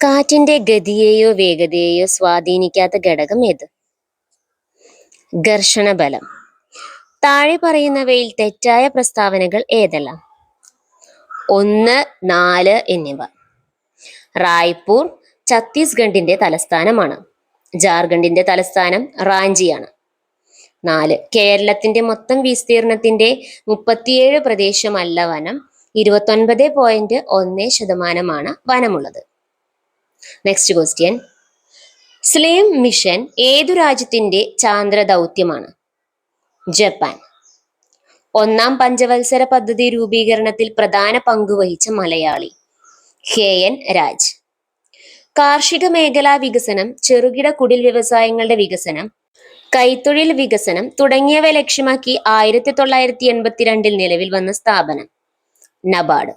കാറ്റിന്റെ ഗതിയെയോ വേഗതയെയോ സ്വാധീനിക്കാത്ത ഘടകം ഏത്? ഘർഷണബലം. താഴെ പറയുന്നവയിൽ തെറ്റായ പ്രസ്താവനകൾ ഏതെല്ലാം? 1, 4 എന്നിവ. റായ്പൂർ ഛത്തീസ്ഗഡിന്റെ തലസ്ഥാനമാണ്. ജാർഖണ്ഡിന്റെ തലസ്ഥാനം റാഞ്ചിയാണ്. 4. കേരളത്തിന്റെ മൊത്തം വിസ്തീർണത്തിന്റെ 37% വനം, 29.1% വനമുള്ളത്. Next question. സ്ലിം മിഷൻ ഏതു രാജ്യത്തിന്റെ ചാന്ദ്ര ദൗത്യമാണ്? ജപ്പാൻ. 1-ാം പഞ്ചവത്സര പദ്ധതി രൂപീകരണത്തിൽ പ്രധാന പങ്കുവഹിച്ച മലയാളി? KN രാജ്. കാർഷിക മേഖലാ വികസനം, ചെറുകിട കുടിൽ വ്യവസായങ്ങളുടെ വികസനം, കൈത്തൊഴിൽ വികസനം തുടങ്ങിയവ ലക്ഷ്യമാക്കി 1982 നിലവിൽ വന്ന സ്ഥാപനം? നബാർഡ്.